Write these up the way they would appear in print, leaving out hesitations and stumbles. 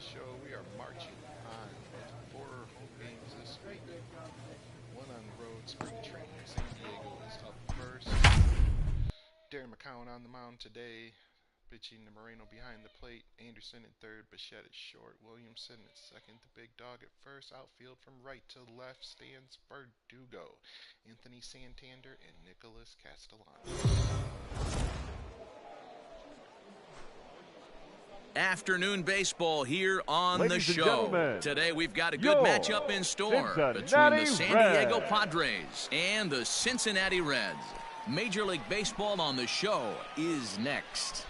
show. We are marching on with 4 home games this week. 1 on the road, spring training. San Diego is up first. Darren McCowan on the mound today, pitching to Moreno behind the plate. Anderson at third, Bichette at short. Williamson at second. The big dog at first. Outfield from right to left stands Verdugo, Anthony Santander, and Nicholas Castellano. Afternoon baseball here on Ladies the show. Today we've got a good matchup in store between the San Diego Padres and the Cincinnati Reds. Major League Baseball on the show is next.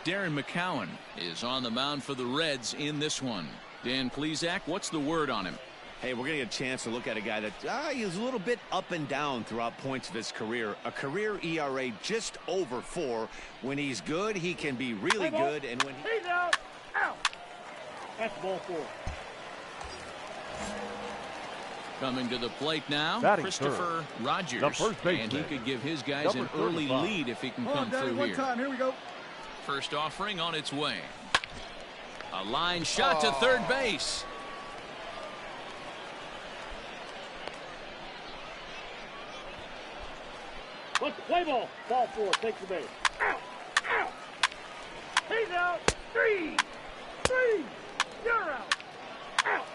Darren McCowan is on the mound for the Reds in this one. Dan Plesac, what's the word on him? Hey, we're going to get a chance to look at a guy that is a little bit up and down throughout points of his career. A career ERA just over 4. When he's good, he can be really good. And when he's out. That's ball 4. Coming to the plate now, Batting Christopher third. Rogers. And he could give his guys an early lead if he can come through here. Here we go. First offering on its way. A line shot to third base. What's the play ball? Ball 4. Takes the base. Out. Out. He's out. 3. You're out. Out.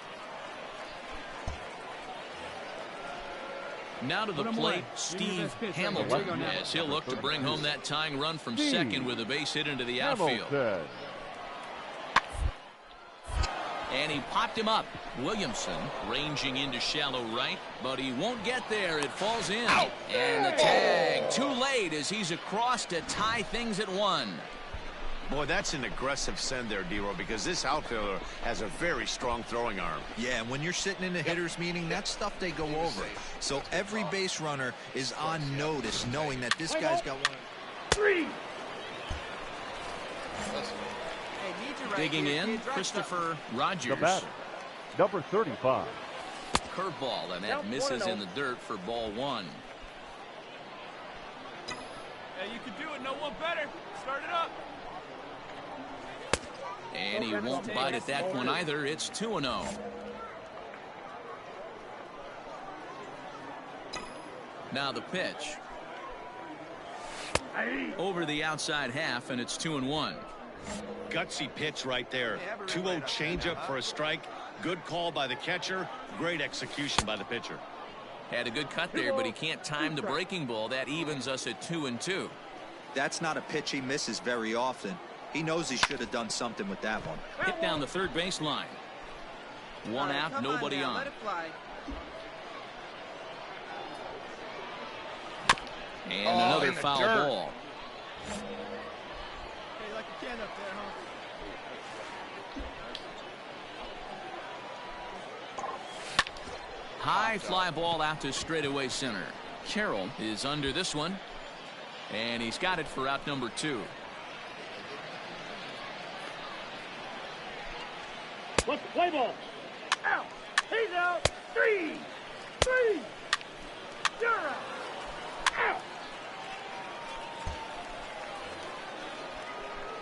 Now to the plate, Steve Hamilton, as he'll look to bring home that tying run from second with a base hit into the outfield. And he popped him up. Williamson ranging into shallow right, but he won't get there. It falls in. And the tag too late as he's across to tie things at 1. boy, that's an aggressive send there, D-Row, because this outfielder has a very strong throwing arm. Yeah, and when you're sitting in a hitter's meeting, that's stuff they go over. So every base runner is on notice, knowing that this guy's got 1. 3. Digging in, Christopher Rogers. The batter, number 35. Curveball, and that misses in the dirt for ball 1. Hey, you can do it. No one better. Start it up. And he won't bite at that one either. It's 2-0. Now the pitch. Over the outside half, and it's 2-1. Gutsy pitch right there. 2-0 changeup for a strike. Good call by the catcher. Great execution by the pitcher. Had a good cut there, but he can't time the breaking ball. That evens us at 2-2. That's not a pitch he misses very often. He knows he should have done something with that one. Hit down the third base line. One out, nobody on. Let it fly. And another foul ball. Hey, like a can up there, huh? High fly ball out to straightaway center. Carroll is under this one, and he's got it for out number 2. What's the play ball? Out. He's out. 3. You're out. Out.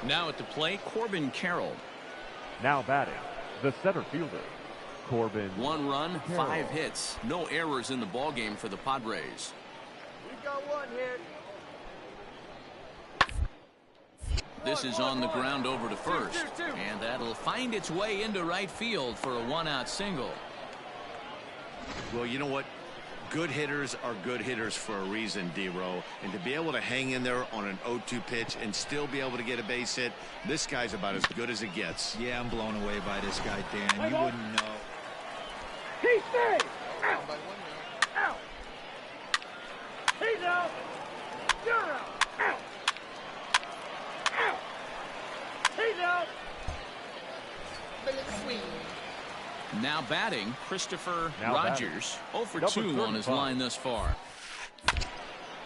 Now at the plate, Corbin Carroll. Now batting, the center fielder, Corbin. 1 run, Carroll. 5 hits. No errors in the ballgame for the Padres. We've got 1 hit. This is on the ground over to first, and that'll find its way into right field for a 1-out single. Well, you know what? Good hitters are good hitters for a reason, D-Row. And to be able to hang in there on an 0-2 pitch and still be able to get a base hit, this guy's about as good as it gets. Yeah, I'm blown away by this guy, Dan. You wouldn't know. He's safe. Out. Out. He's out. You're out. Out. Out. He's out. Now batting, Christopher Now Rogers. 0 for 2 on his line thus far.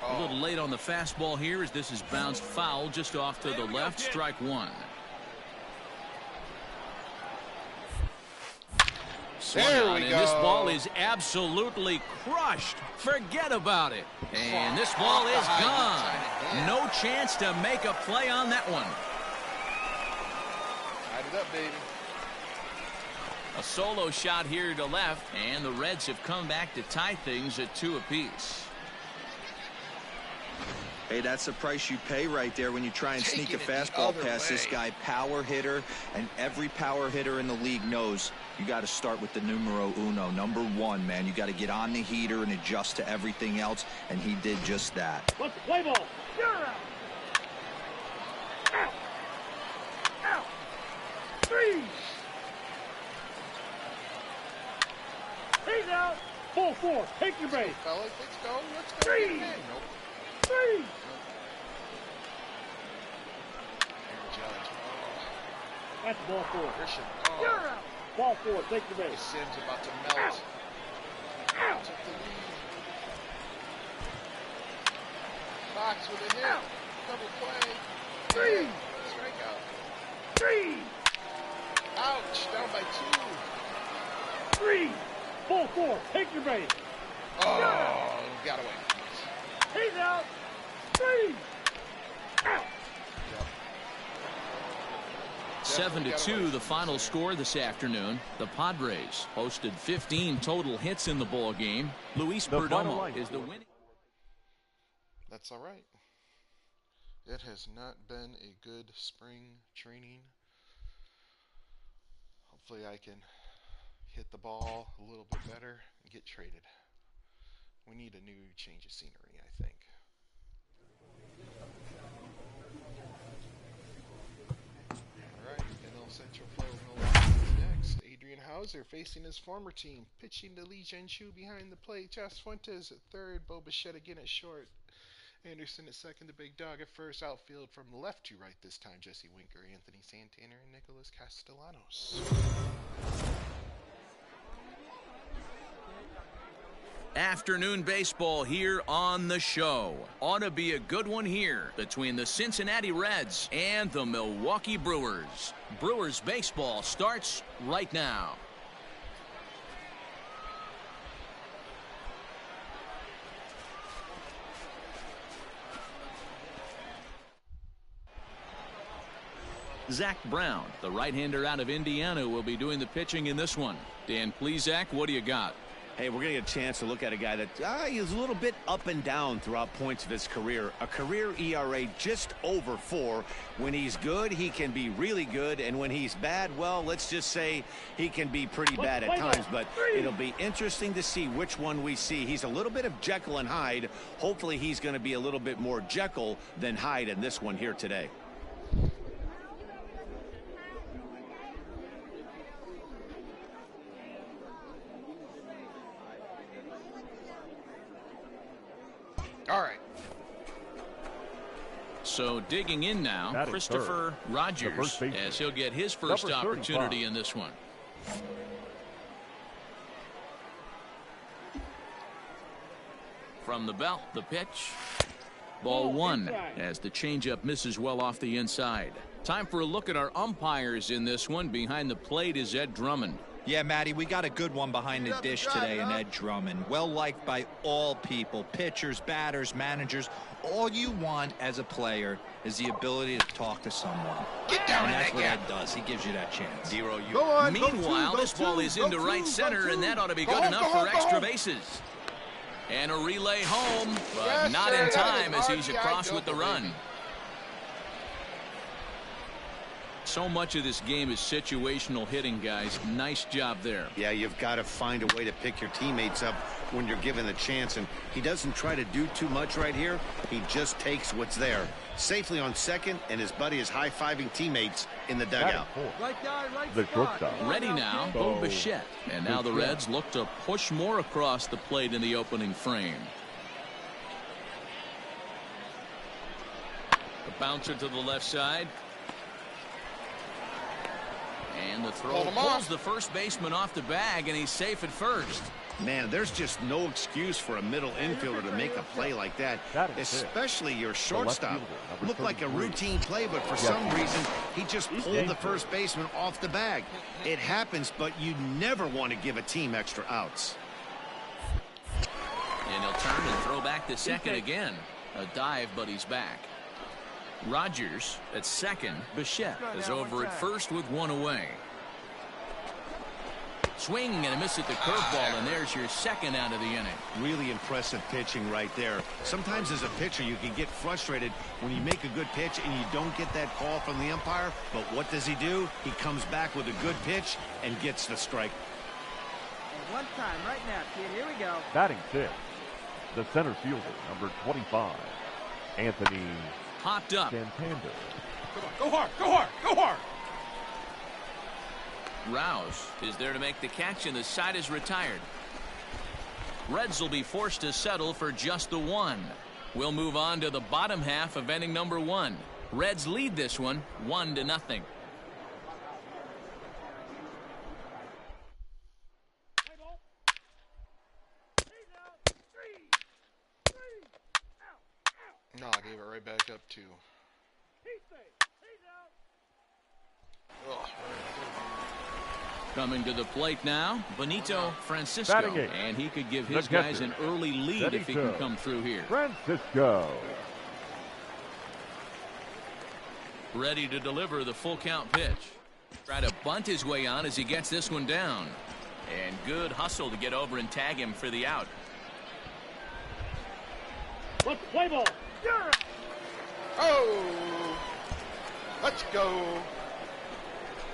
A little late on the fastball here as this is bounced foul just off to the left. Strike 1. swung There on, we and go. this ball is absolutely crushed. Forget about it. And this ball is gone. No chance to make a play on that one. Tied it up, baby. A solo shot here to left, and the Reds have come back to tie things at 2 apiece. Hey, that's the price you pay right there when you try and sneak a Taking it the fastball other past this way. guy. Power hitter, and every power hitter in the league knows you got to start with the numero uno, number 1, man. You got to get on the heater and adjust to everything else, and he did just that. Let's play ball. You're out. Out. Out. 3. He's out. Ball 4. Take your base. Fellas, let's go. Let's go. 3. Get him in. Nope. 3. Aaron Judge. Oh, That's ball 4. Christian. You're Oh, out. Ball 4. Take your base. Sims about to melt. Out. Took the lead. Fox with a hit. Double play. 3. And strikeout. 3. Ouch. Down by 2. 3. Ball 4. Take your base. Oh, got away. He's out. 3. Out. 7-2 the final score this afternoon. The Padres posted 15 total hits in the ball game. Luis The final Perdomo line is the score. winning. That's all right. It has not been a good spring training. Hopefully I can hit the ball a little bit better and get traded. We need a new change of scenery, I think. Alright, NL Central Flow Milwaukee is next. Adrian Hauser facing his former team, pitching to Lee Jian-Chu behind the plate. Josh Fuentes at third, Bo Bichette again at short. Anderson at second, the big dog at first. Outfield from left to right this time, Jesse Winker, Anthony Santana, and Nicholas Castellanos. Afternoon baseball here on the show. Ought to be a good one here between the Cincinnati Reds and the Milwaukee Brewers. Brewers baseball starts right now. Zach Brown, the right-hander out of Indiana, will be doing the pitching in this one. Dan Plesac, what do you got? Hey, we're going to get a chance to look at a guy that is a little bit up and down throughout points of his career. A career ERA just over 4. When he's good, he can be really good. And when he's bad, well, let's just say he can be pretty bad at times. But it'll be interesting to see which one we see. He's a little bit of Jekyll and Hyde. Hopefully he's going to be a little bit more Jekyll than Hyde in this one here today. All right. So digging in now, That is Christopher third. Rogers, The first baseman. as he'll get his first Number 35. opportunity in this one. From the belt, the pitch. Ball 1 as the changeup misses well off the inside. Time for a look at our umpires in this one. Behind the plate is Ed Drummond. Yeah, Matty, we got a good one behind the dish today in Ed Drummond. Well liked by all people, pitchers, batters, managers. All you want as a player is the ability to talk to someone. Get down And in that's that what gap. Ed does. He gives you that chance. Zero, you. Go on, Meanwhile, this ball is into right center, and that ought to be good enough for extra bases. And a relay home, but Yes, not sir, in that time is as he's RBI across with the double, run. baby. So much of this game is situational hitting, guys. Nice job there. Yeah, you've got to find a way to pick your teammates up when you're given the chance, and he doesn't try to do too much right here. He just takes what's there. Safely on second, and his buddy is high-fiving teammates in the Batting dugout. fourth, Right guy, right the spot. shortstop. Ready now, Bo Bo Bichette. And now the Bichette. Reds look to push more across the plate in the opening frame. The bouncer to the left side. And the throw Hold him pulls off. the first baseman off the bag, and he's safe at first. Man, there's just no excuse for a middle infielder to make a play like that, especially your shortstop. Looked like a routine play, but for some reason, he just pulled the first baseman off the bag. It happens, but you never want to give a team extra outs. And he'll turn and throw back to second again. A dive, but he's back. Rogers at second. Bichette is over at first with one away. Swing and a miss at the curveball, and there's your second out of the inning. Really impressive pitching right there. Sometimes as a pitcher, you can get frustrated when you make a good pitch and you don't get that call from the umpire. But what does he do? He comes back with a good pitch and gets the strike. And one time right now, kid. Here we go. Batting sixth, the center fielder, number 25, Anthony Popped up. Santander. Go hard, go hard, go hard. Rouse is there to make the catch, and the side is retired. Reds will be forced to settle for just the one. We'll move on to the bottom half of inning number one. Reds lead this one 1-0. No, I gave it right back up to. Coming to the plate now, Benito Francisco, Batting eighth, and he could give the his guys catcher, an early lead if he can come through here. Francisco. Ready to deliver the full count pitch. Try to bunt his way on as he gets this one down. And good hustle to get over and tag him for the out. Let's play ball. Oh! Let's go!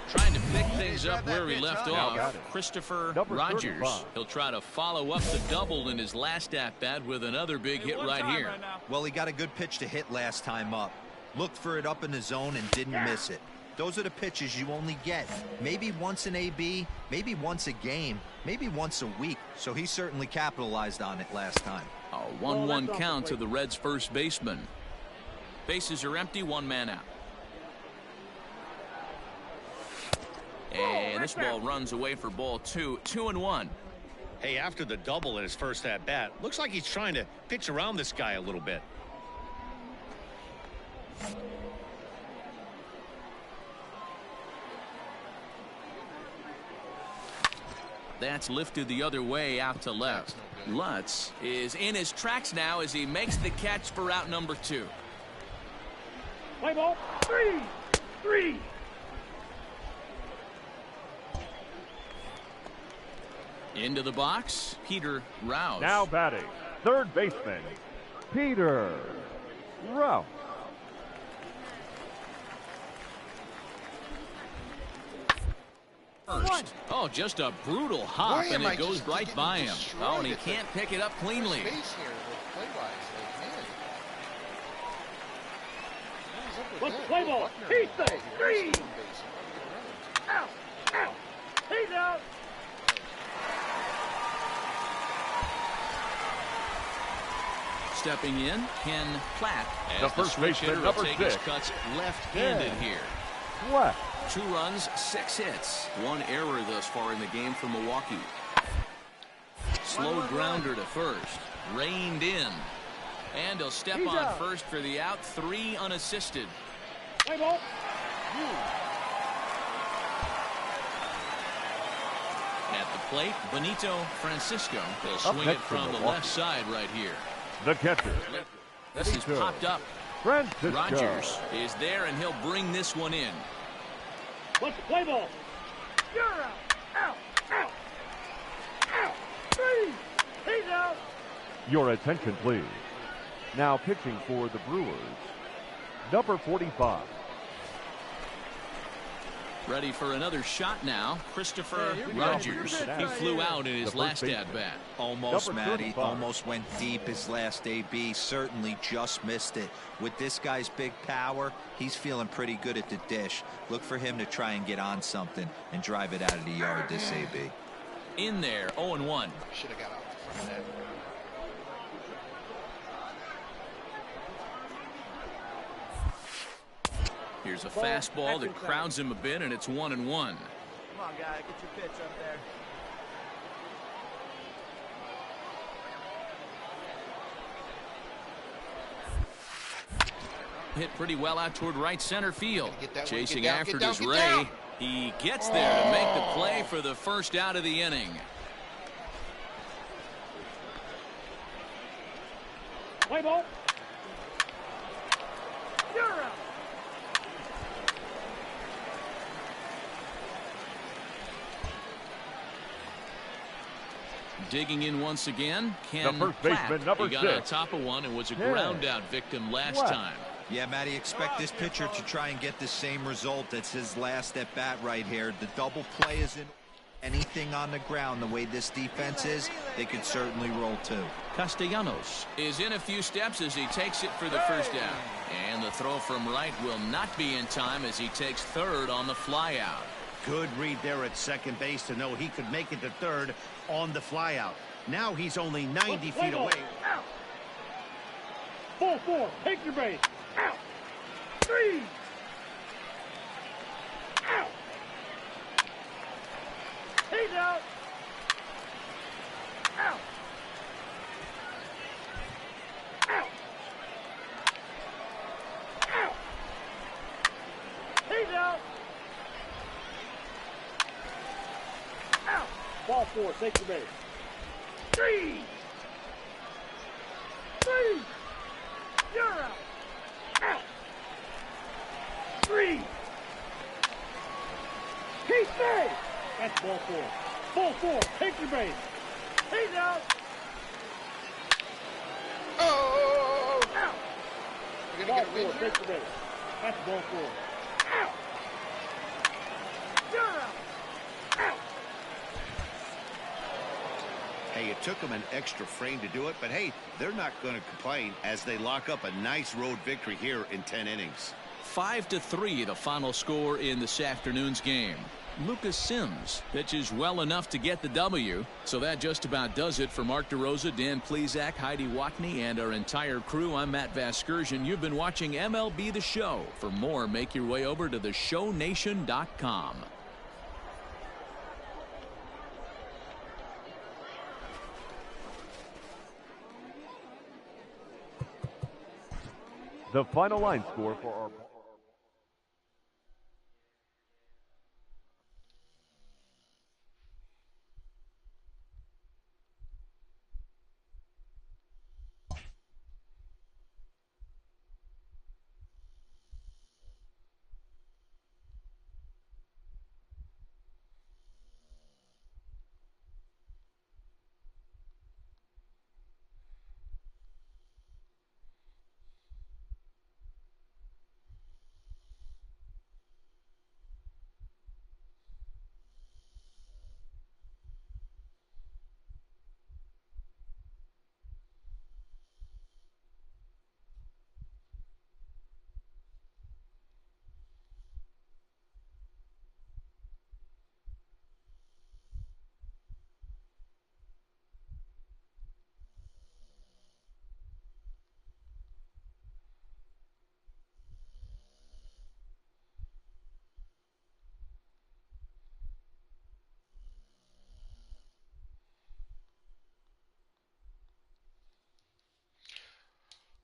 Trying to pick things up where he left Got off. it. Christopher Number Rogers. 35. He'll try to follow up the double in his last at-bat with another big hit right here. Well, he got a good pitch to hit last time up. Looked for it up in the zone and didn't miss it. Those are the pitches you only get. Maybe once an AB, maybe once a game, maybe once a week. So he certainly capitalized on it last time. A 1-1 count to the Reds' first baseman. Bases are empty, one man out. And this ball runs away for ball two. 2-1. Hey, after the double in his first at-bat, looks like he's trying to pitch around this guy a little bit. That's lifted the other way out to left. Lutz is in his tracks now as he makes the catch for out number 2. Play ball. 3. Into the box, Peter Rouse. Now batting, third baseman, Peter Rouse. First. Oh, just a brutal hop, Why and am I it goes just right getting by him. destroyed Oh, and he at the can't pick it up cleanly. Space here with play-wise, like, man. What is up with Let's that? play ball. Buckner He's on the safe. ball. 3. Second base. I'm not gonna run. Out. He's out. Stepping in, Ken Platt, The as the first switch baseman, hitter will number take his 6. cuts left-handed Yeah. here. What? 2 runs, 6 hits. 1 error thus far in the game for Milwaukee. Slow grounder to first. Reined in. And he'll step He's on out. first for the out. 3 unassisted. Play ball. At the plate, Benito Francisco. He'll Up swing it next for from the Milwaukee. left side right here. The catcher, This is Benito popped up. Francisco. Rogers is there, and he'll bring this one in. Let's play ball. You're out. Out. Out. Out. 3. He's out. Your attention, please. Now pitching for the Brewers, number 45. Ready for another shot now. Christopher Here we go. Rogers. Good He right flew here. out in his The last first baseman. at-bat. Almost, Number Matty. 35. Almost went deep his last AB. Certainly just missed it. With this guy's big power, he's feeling pretty good at the dish. Look for him to try and get on something and drive it out of the yard this AB. In there, 0-1. Should have got out in front of that. Here's a fastball that crowds him a bit, and it's 1-1. Come on, guy. Get your pitch up there. Hit pretty well out toward right center field. Get that one, Chasing get down, after get down, is get Ray. down. He gets there to make the play for the first out of the inning. Play ball. You're out. Digging in once again, Ken The first baseman, Pratt. number He got on 6. top of one and was a Ken ground out victim last Pratt. time. Yeah, Matty, expect this pitcher to try and get the same result. That's his last at bat right here. The double play isn't anything on the ground. The way this defense is, they could certainly roll too. Castellanos is in a few steps as he takes it for the first out. And the throw from right will not be in time as he takes third on the fly out. Good read there at second base to know he could make it to third on the flyout. Now he's only 90 feet away. Out. Ball 4. Take your base. Out. 3. Out. He's out. Out. Out. Out. He's out. Out. Ball 4. Take your base. 3. 3. You're out. Out. 3. He's safe. That's ball 4. Ball 4. Take your base. He's out. Oh! Out. We're Ball gonna get a 4. win here. Take your base. That's ball 4. Out. You're out. Out. Hey, it took them an extra frame to do it, but hey, they're not going to complain as they lock up a nice road victory here in 10 innings. 5-3 the final score in this afternoon's game. Lucas Sims pitches well enough to get the W. So that just about does it for Mark DeRosa, Dan Plesac, Heidi Watney, and our entire crew. I'm Matt Vasgersian. You've been watching MLB The Show. For more, make your way over to theshownation.com. The final line score for our...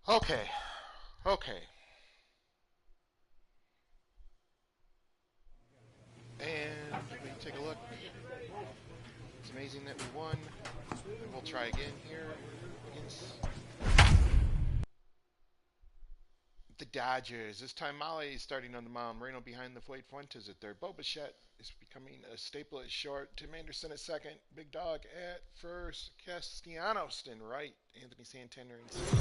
Okay. Okay. And we take a look. It's amazing that we won. And we'll try again here against the Dodgers. This time Molly is starting on the mound. Reno behind the plate. Fuentes at third. Bo Bichette is becoming a staple at short. Tim Anderson at second. Big Dog at first. Castellanos in right. Anthony Santander in second.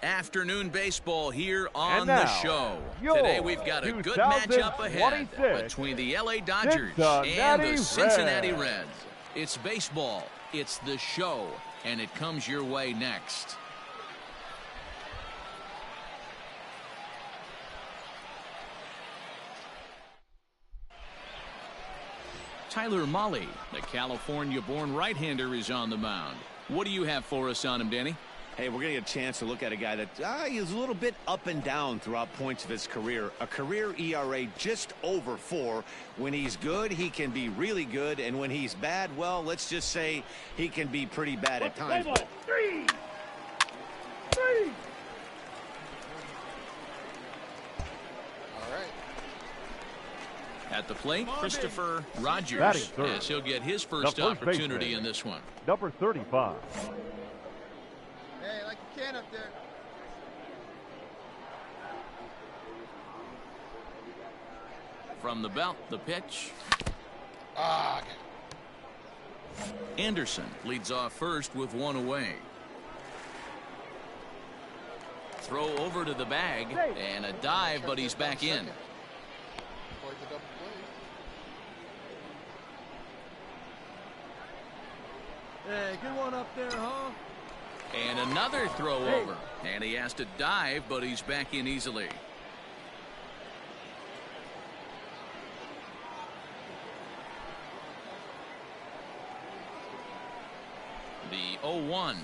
Afternoon baseball here on And now, the show. your Today we've got a good matchup ahead 2026 between the LA Dodgers Cincinnati and the Cincinnati Reds. Reds. It's baseball. It's the show. And it comes your way next. Tyler Mahle, the California-born right-hander, is on the mound. What do you have for us on him, Danny? Hey, we're going to get a chance to look at a guy that is a little bit up and down throughout points of his career. A career ERA just over 4. When he's good, he can be really good. And when he's bad, well, let's just say he can be pretty bad at times. 3. Three. All right. At the plate, Christopher Batting Rogers, third. as he'll get his first The first opportunity baseman. in this one. Number 35. Hey, like you can up there. From the belt, the pitch. Ah, Anderson leads off first with one away. Throw over to the bag and a dive, but he's back in. Played the double play. Hey, good one up there, huh? And another throw over. And he has to dive, but he's back in easily. The 0-1.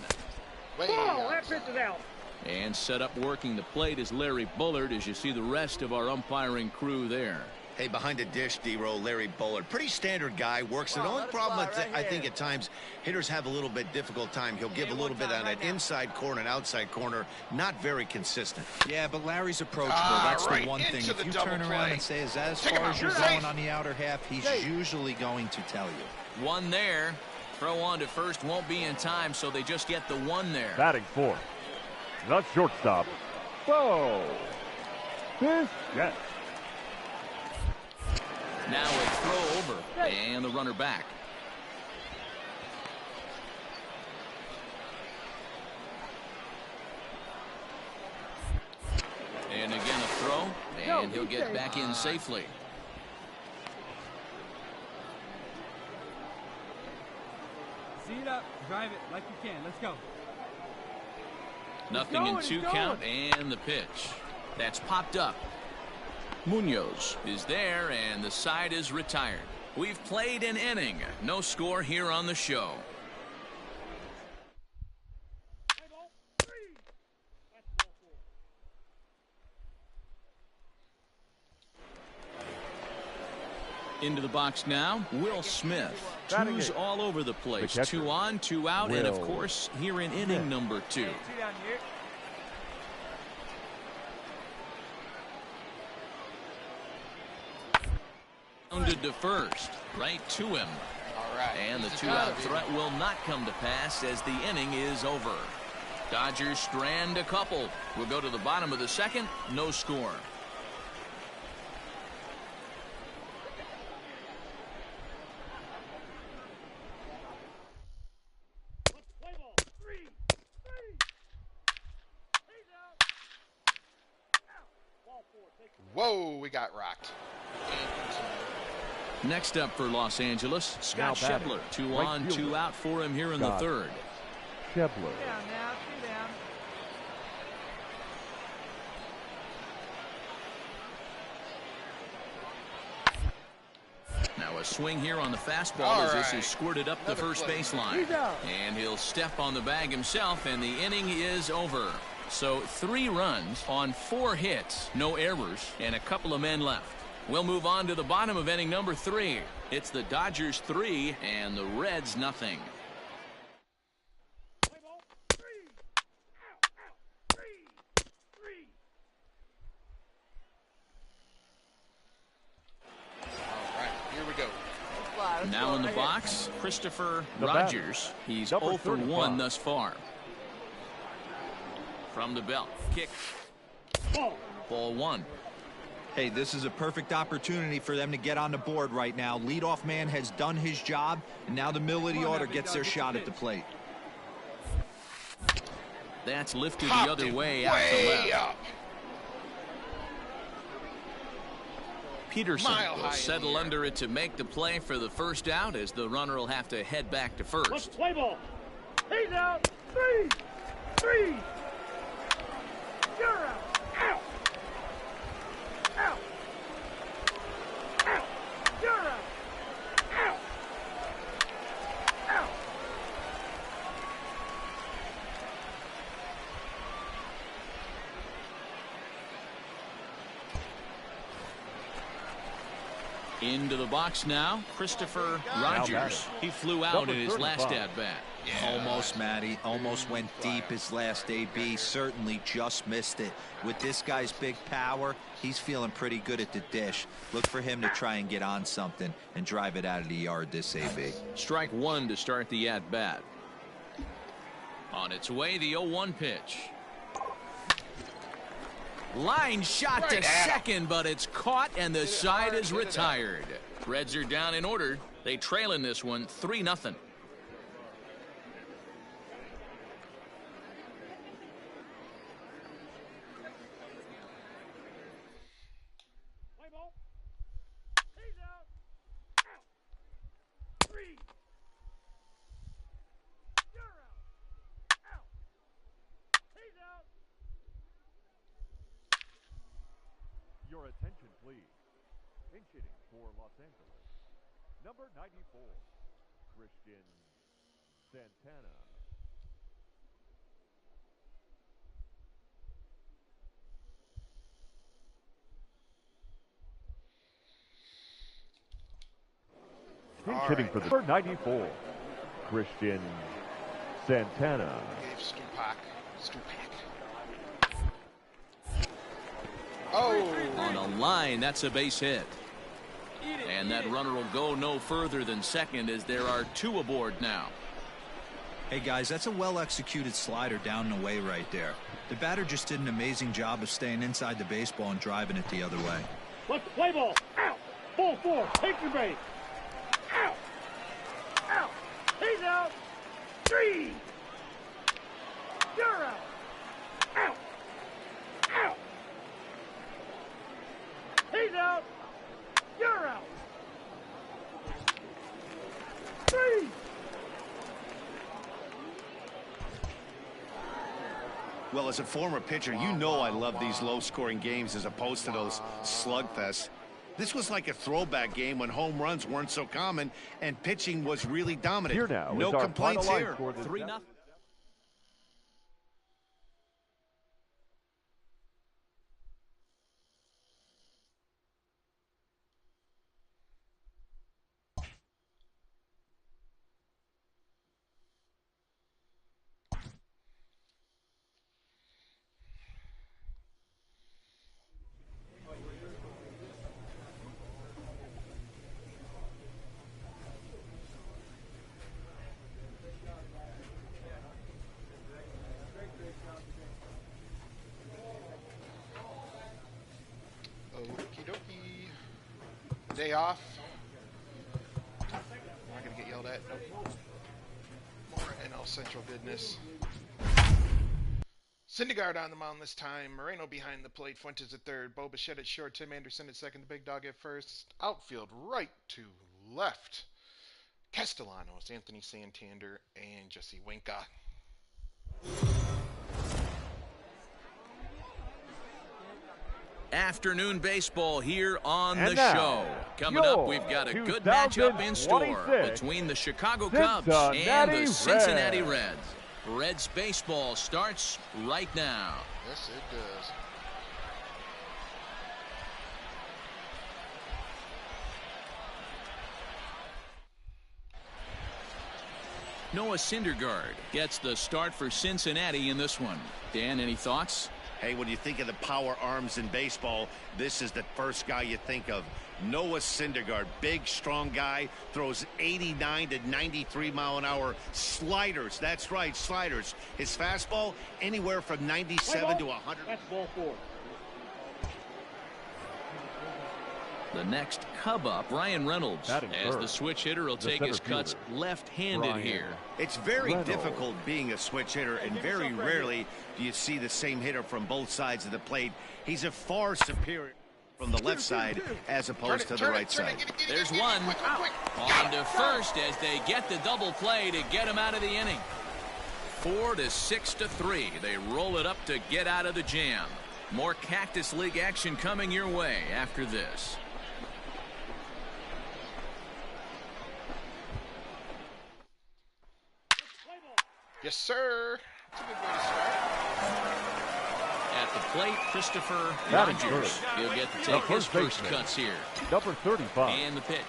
Way Ball, that outside. pitch is out. And set up working the plate is Larry Bullard, as you see the rest of our umpiring crew there. Hey, behind the dish, D-Row, Larry Bullard. Pretty standard guy, works it. The Wow, only let it problem fly right I think here. at times hitters have a little bit difficult time. He'll give a little bit time on right an now. inside corner and outside corner. Not very consistent. Yeah, but Larry's approachable. Ah, That's right the one thing. into If the you double turn around play. and say, is that as Take him far out. as you're You're going safe. on the outer half, he's usually going to tell you. One there. Throw on to first won't be in time, so they just get the one there. Batting fourth. The shortstop. Whoa. Bichette. Now a throw over and the runner back. And again a throw, and he'll get back in safely. See it up. Drive it like you can. Let's go. Nothing in two count, and the pitch. That's popped up. Munoz is there, and the side is retired. We've played an inning. No score here on the show. Into the box now, Will Smith. Batting Twos eighth. all over the place. The catcher. 2 on, 2 out, and of Will course, here in inning number 2. Two down here. Rounded to first, right to him. All right. And the Easy 2 out job, threat will not come to pass as the inning is over. Dodgers strand a couple. We'll go to the bottom of the second. No score. Play ball. Three. He's out. Out. Ball four. Take it. Whoa, we got rocked. Next up for Los Angeles, Scott Now batting, Schebler. 2 right on, 2 fielder. out for him here in Scott. the third. Schebler. Down now, two down. Now a swing here on the fastball All as this right. is squirted up the Another first play. baseline. He's out. And he'll step on the bag himself, and the inning is over. So 3 runs on 4 hits, no errors, and a couple of men left. We'll move on to the bottom of inning number 3. It's the Dodgers 3 and the Reds nothing. Play ball. Three. Out. Out. Three. All right, here we go. Let's fly. Let's Now go in the right here. box, Christopher The Rogers. He's Number 0 for 1 35. thus far. From the belt, kick, Ball. ball 1. Hey, this is a perfect opportunity for them to get on the board right now. Leadoff man has done his job, and now the middle of the Come on order now, gets big their dog, shot get at the the plate. That's lifted the Popped other it way out to way left. up. Peterson Mile high will in settle the air. under it to make the play for the first out, as the runner will have to head back to Let's first. play ball. He's out. Three. You're out. Out. Out. Out. You're out. Out. Out. Into the box now, Christopher Rogers. He flew out in his last at-bat. Almost, Matty. Almost went deep his last AB. Certainly just missed it. With this guy's big power, he's feeling pretty good at the dish. Look for him to try and get on something and drive it out of the yard this AB. Strike one to start the at-bat. On its way, the 0-1 pitch. Line shot to second, but it's caught and the side is retired. Reds are down in order. They trail in this one 3-0. Your attention, please. Pinch hitting for Los Angeles. Number 94, Christian Santana. Pinch hitting for the number 94, Christian Santana. Gave Stupak. Oh! On a line, that's a base hit. And that runner will go no further than second as there are two aboard now. Hey, guys, that's a well-executed slider down and away right there. The batter just did an amazing job of staying inside the baseball and driving it the other way. Let's play ball. Out. Ball four. Take your base. Out. Out. He's out. 3. You're out. Out. Out. He's out. You're out. 3. Well, as a former pitcher, you know I love these low-scoring games as opposed to those slugfests. This was like a throwback game when home runs weren't so common and pitching was really dominant. Here now no is our complaints final here. line score. 3-0. Okie dokie. Day off. Am I going to get yelled at? Nope. More NL Central goodness. Syndergaard on the mound this time. Moreno behind the plate. Fuentes at third. Bo Bichette at short. Tim Anderson at second. The big dog at first. Outfield right to left. Castellanos, Anthony Santander, and Jesse Winka. Afternoon baseball here on And the now, show. Coming up, we've got a good matchup in store 2026 between the Chicago Cubs and the Cincinnati Reds. Reds baseball starts right now. Yes, it does. Noah Syndergaard gets the start for Cincinnati in this one. Dan, any thoughts? Hey, when you think of the power arms in baseball, this is the first guy you think of. Noah Syndergaard, big, strong guy, throws 89 to 93 mile an hour sliders. That's right, sliders. His fastball, anywhere from 97 to 100. That's ball four. The next Cub up, Ryan Reynolds, Batting as third. the switch hitter will The take his center cuts fielder, left-handed Ryan here. It's very Reynolds. difficult being a switch hitter, and very rarely do you see the same hitter from both sides of the plate. He's a far superior from the left side as opposed to the right side. There's one. On to first as they get the double play to get him out of the inning. 4 to 6 to 3. They roll it up to get out of the jam. More Cactus League action coming your way after this. Yes, sir. That's a good way to start. At the plate, Christopher Batting Rogers. first. He'll get to The take his first first baseman. cuts here. Number 35. And the pitch.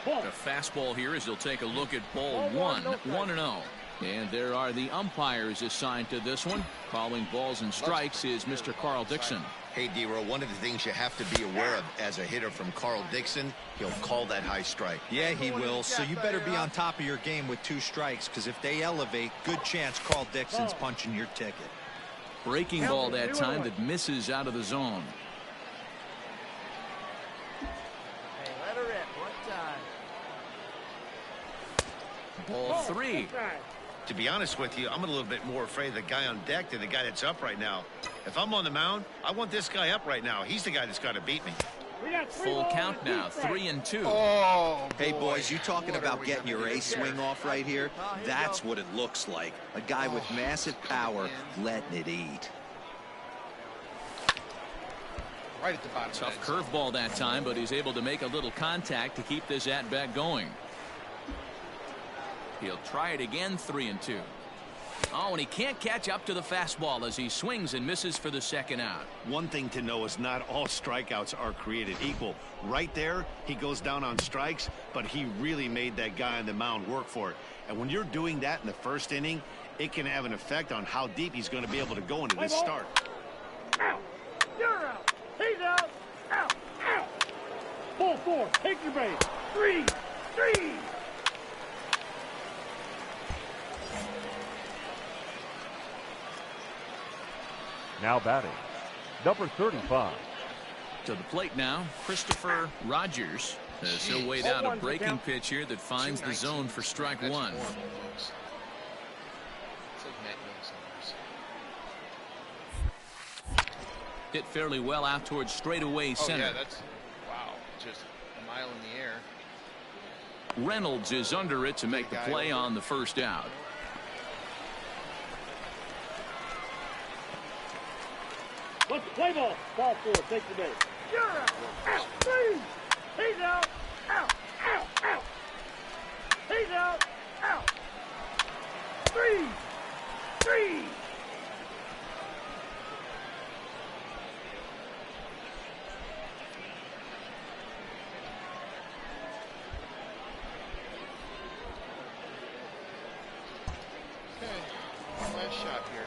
Ball. The fastball here as he'll take a look at ball one, 1-0. And there are the umpires assigned to this one. Calling balls and strikes is Mr. Carl Dixon. Hey, D-Row, one of the things you have to be aware of as a hitter from Carl Dixon, he'll call that high strike. Yeah, he will. So you better be on top of your game with 2 strikes, because if they elevate, good chance Carl Dixon's punching your ticket. Breaking ball that time that misses out of the zone. Hey, let her rip. One time. Ball 3. To be honest with you, I'm a little bit more afraid of the guy on deck than the guy that's up right now. If I'm on the mound, I want this guy up right now. He's the guy that's got to beat me. Full count now, 3-2. Oh, Hey, boys, you talking about getting your A swing off right here? That's what it looks like. A guy with massive power letting it eat. Right at the bottom. Tough curveball that time, but he's able to make a little contact to keep this at-bat going. He'll try it again, 3-2. Oh, and he can't catch up to the fastball as he swings and misses for the second out. One thing to know is not all strikeouts are created equal. Right there, he goes down on strikes, but he really made that guy on the mound work for it. And when you're doing that in the first inning, it can have an effect on how deep he's going to be able to go into this start. Out. You're out. He's out. Out. Out. Ball 4. Take your base. 3. Now batting, number 35. To the plate now, Christopher Rogers. As he'll wait out a breaking pitch here that finds the zone for strike That's one. horrible, folks. It's like Matt Young's numbers. Hit fairly well out towards straightaway Oh, center. yeah, that's, wow, just a mile in the air. Reynolds is under it to make the play on the first out. Let's play ball. Ball 4. Take the base. You're out. Out. 3. He's out. Out. Out. Out. He's out. Out. 3. Okay, last shot here.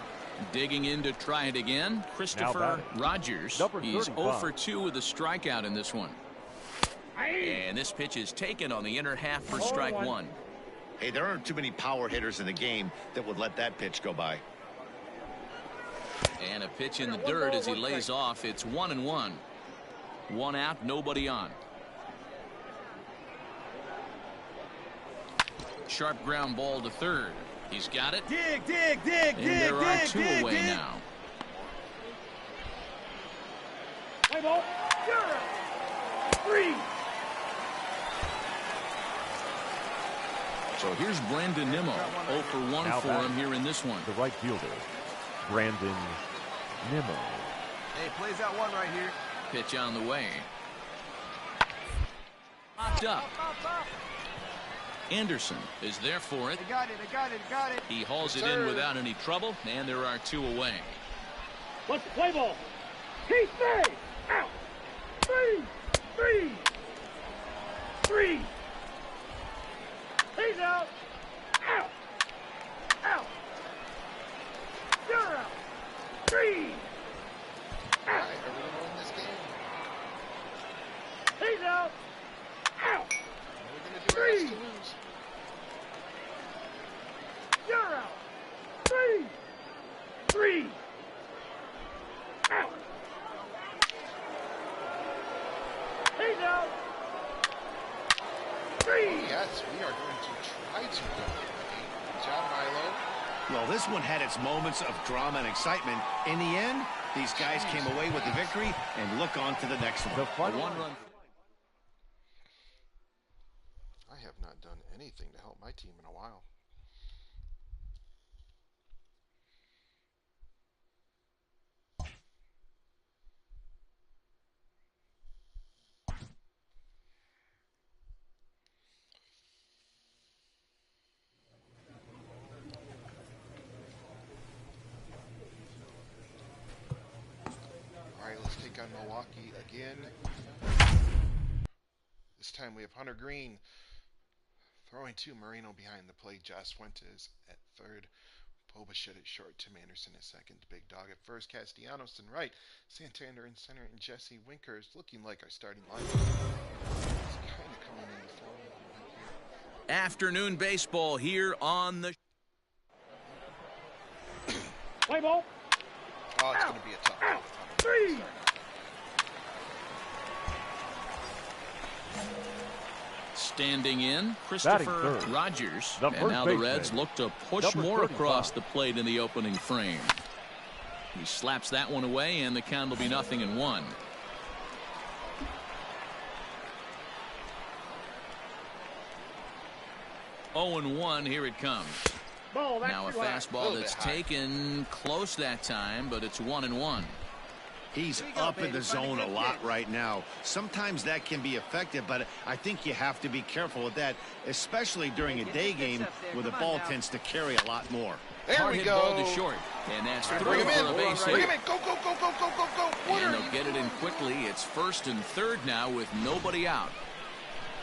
Digging in to try it again, Christopher batting, Rogers. number He's 35. 0 for 2 with a strikeout in this one. And this pitch is taken on the inner half for strike one. Hey, there aren't too many power hitters in the game that would let that pitch go by. And a pitch in the dirt as he lays off. It's 1-1. 1 out, nobody on. Sharp ground ball to third. He's got it. Dig, And there are 2 away now. Play ball. You're out. 3. So here's Brandon Nimmo. 0 for 1 Now for batting. him here in this one. The right fielder, Brandon Nimmo. Hey, plays out one right here. Pitch on the way. Popped up. Anderson is there for it. I got it. He hauls it in without any trouble, and there are 2 away. Let's play ball. Keep safe. Out. 3. He's out. Out. Out. You're out. 3. All right, everyone win this game. He's out. Out. We're going to do our best to lose. You're out. 3. Out. He's out. 3. Yes, we are going to try to win the game. Good job, Milo. Well, this one had its moments of drama and excitement. In the end, these guys came away with the victory and look on to the next one. The A final 1-run. I have not done anything to help my team in a while. take on Milwaukee again. This time we have Hunter Green throwing to Moreno behind the plate. Josh Fuentes at third. Boba at short. Tim Anderson at second. Big Dog at first. Castellanos in right. Santander in center. And Jesse Winkers looking like our starting lineup. It's kind of coming into form right here. Afternoon baseball here on the... Play ball. Oh, it's going to be a tough one. 3. Standing in, Christopher Rogers. And now the Reds look to push more across the plate in the opening frame. He slaps that one away, and the count will be 0-1. Oh, and 1, here it comes. Now a fastball that's taken close that time, but it's 1-1. He's up in the zone a lot right now. Sometimes that can be effective, but I think you have to be careful with that, especially during a day game where the ball tends to carry a lot more. There we go. Ball to short, and that's through for a base hit. Bring him in. Go, go, go, go, go, go, go. And they'll get it in quickly. It's first and third now with nobody out.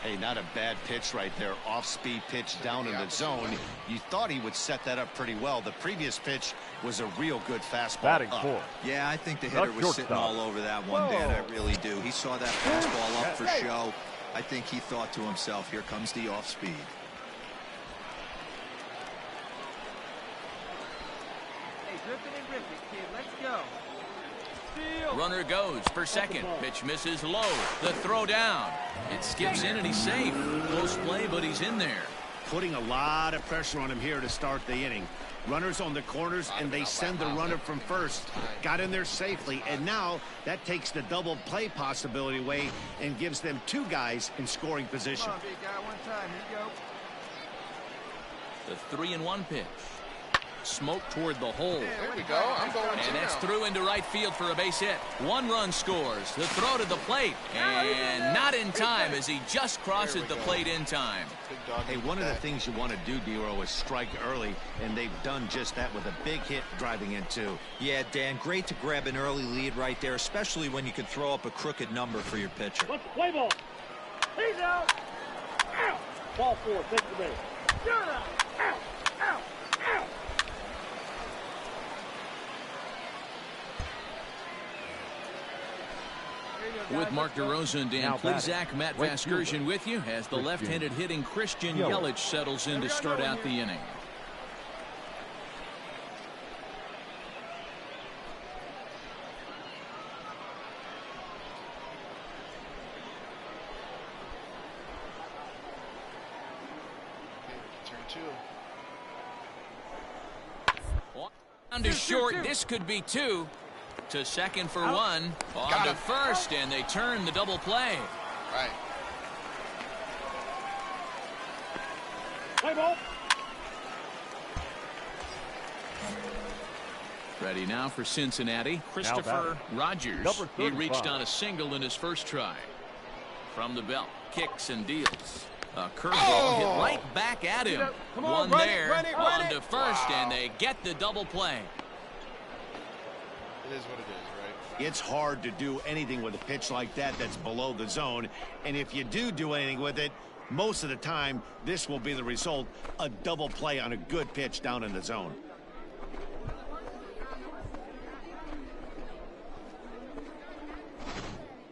Hey, not a bad pitch right there. Off-speed pitch down in the zone. You thought he would set that up pretty well. The previous pitch was a real good fastball. Batting up. 4. Yeah, I think the hitter was sitting all over that one, Dan. I really do. He saw that fastball up for show. I think he thought to himself, here comes the off-speed. Hey, ripping and ripping, kid. Let's go. Runner goes for second. Pitch misses low. The throw down. It skips in and he's safe. Close play, but he's in there. Putting a lot of pressure on him here to start the inning. Runners on the corners, and they send the runner from first. Got in there safely, and now that takes the double play possibility away and gives them 2 guys in scoring position. Come on, big guy, one time. Here you go. The 3-1 pitch. Smoke toward the hole. There we go. I'm going to And that's now. through into right field for a base hit. 1 run scores. The throw to the plate. And not in time as he just crosses the plate in time. Big Dog. Hey, one of the things you want to do, D-Row, is strike early, and they've done just that with a big hit driving in 2. Yeah, Dan, great to grab an early lead right there, especially when you can throw up a crooked number for your pitcher. Let's play ball. He's out. Out. Ball 4. Take the base. You're out. Out. Out. Out. With Mark DeRosa and Dan Plesac, Matt Vasgersian with you as the left-handed hitting Christian Yelich settles in to start out the inning. Turn 2. On to short. This could be 2. To second for 1. On to first, and they turn the double play. Right. Play ball. Ready now for Cincinnati. Christopher Rogers. He reached on a single in his first try. From the belt, kicks and deals. A curveball hit right back at him. One there, on to first, and they get the double play. It is what it is, right? It's hard to do anything with a pitch like that that's below the zone. And if you do anything with it, most of the time, this will be the result, a double play on a good pitch down in the zone.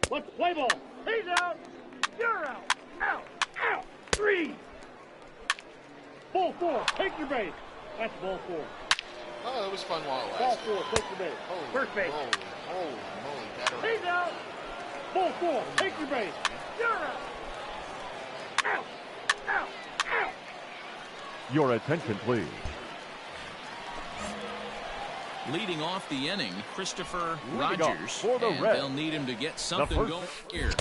Let's play ball. He's out. You're out. Out. Out. 3. Ball 4. Take your base. That's ball 4. Oh, it was fun while it Ball lasted. 4. Take your base. First base. Holy moly, battery. He's out. Ball 4. Take your base. You're out. Out. Out. Out. Your attention, please. Leading off the inning, Christopher Leading off Rogers. for the And Reds, they'll need him to get something first- going here.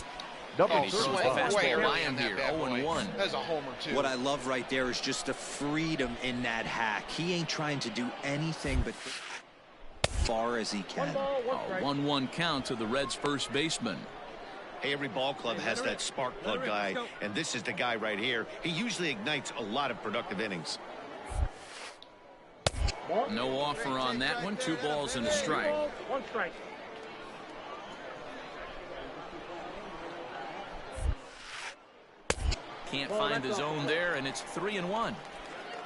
Number And he throws the 35. fastball by him here, That 0-1. That's a homer, too. What I love right there is just the freedom in that hack. He ain't trying to do anything but far as he One can. ball, one A strike. 1-1 count to the Reds' first baseman. Hey, every ball club has that spark plug guy, and this is the guy right here. He usually ignites a lot of productive innings. No offer on that one. 2 balls and a strike. Ball, 1 strike. Can't find the zone there, and it's 3-1.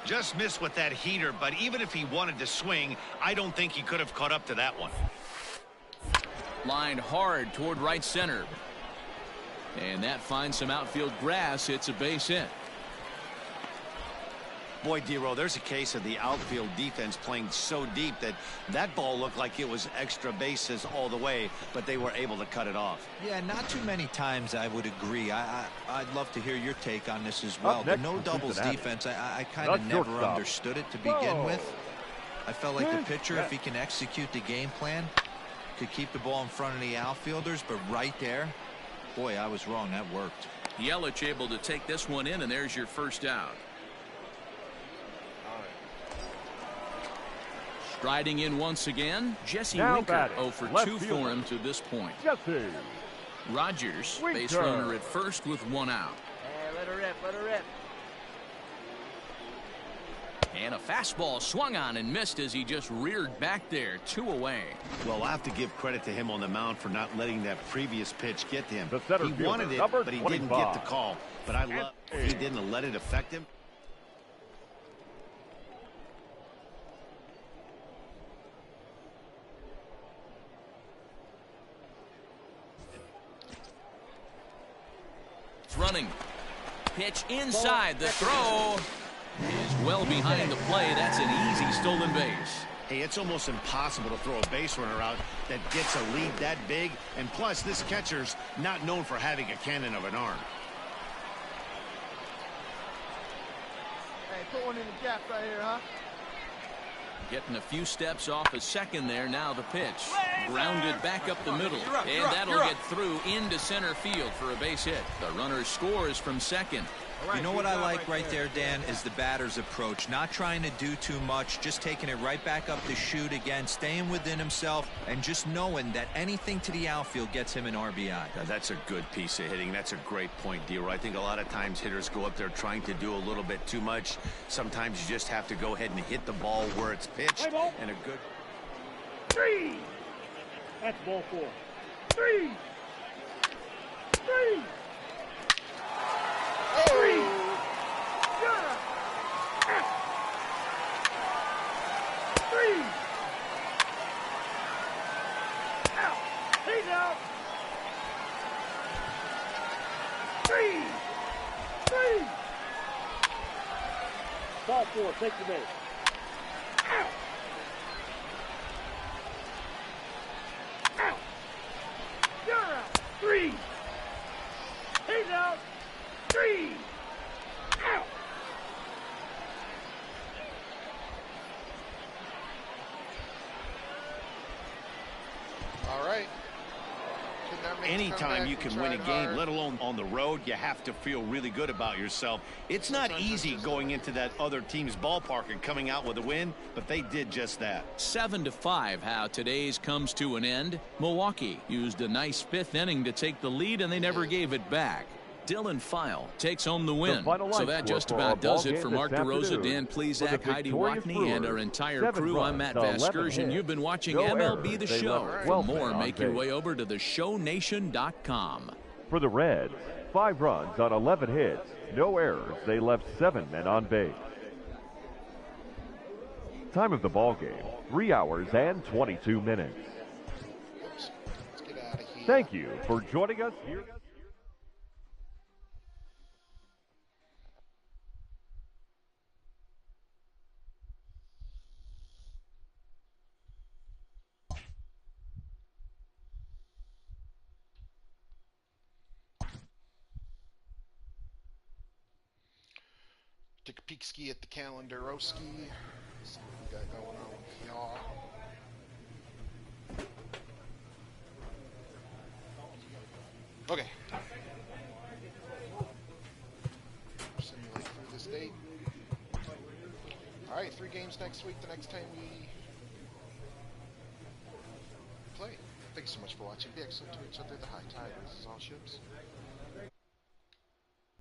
Just missed with that heater, but even if he wanted to swing, I don't think he could have caught up to that one. Lined hard toward right center. And that finds some outfield grass. It's a base hit. Boy, D-Row, there's a case of the outfield defense playing so deep that that ball looked like it was extra bases all the way, but they were able to cut it off. Yeah, not too many times I would agree. I'd love to hear your take on this as well. The no doubles defense, I kind of never understood it to begin with. I felt like the pitcher, if he can execute the game plan, could keep the ball in front of the outfielders, but right there, boy, I was wrong. That worked. Yelich able to take this one in, and there's your first out. Striding in once again, Jesse Winker, 0 for 2 for him to this point. Jesse Rogers, Winker. base runner at first with 1 out. Hey, let her rip, let her rip. And a fastball swung on and missed as he just reared back there, 2 away. Well, I have to give credit to him on the mound for not letting that previous pitch get to him. He wanted it, number but he 25. didn't get the call. But I love he didn't let it affect him. Running. Pitch inside. The throw is well behind the play. That's an easy stolen base. Hey, it's almost impossible to throw a base runner out that gets a lead that big. And plus, this catcher's not known for having a cannon of an arm. Hey, put one in the gap right here, huh? Getting a few steps off a second there. Now the pitch. Grounded back up the middle. And that'll get through into center field for a base hit. The runner scores from second. You know what I like right there, Dan, is the batter's approach. Not trying to do too much, just taking it right back up the chute again, staying within himself, and just knowing that anything to the outfield gets him an RBI. Now, that's a good piece of hitting. That's a great point, D-Row. I think a lot of times hitters go up there trying to do a little bit too much. Sometimes you just have to go ahead and hit the ball where it's pitched. And a good... 3. That's ball 4. 3. 3. 3. Got him. Out. 3. Out. He's out. 3. 3. Ball 4. Take the base. Out. Out. You're out. 3. He's out. 3. Out. All right. Anytime you can win a game, let alone on the road, you have to feel really good about yourself. It's not easy going into that other team's ballpark and coming out with a win, but they did just that. 7-5 how today's comes to an end. Milwaukee used a nice 5th inning to take the lead, and they never gave it back. Dylan File takes home the win. So that just about does it for Mark DeRosa, Dan Plesac, Heidi Watney, and our entire crew. I'm Matt Vasgersian. You've been watching MLB The Show. For more, make your way over to theshownation.com. For the Reds, 5 runs on 11 hits, no errors. They left 7 men on base. Time of the ball game, 3 hours and 22 minutes. Let's get out of here. Thank you for joining us here. Take a peek ski at the calendar, Oski. See what we got going on with y'all. Okay. Simulate through this date. Alright, 3 games next week, the next time we play. Thanks so much for watching. Be excellent to each other. The high tide raises all ships.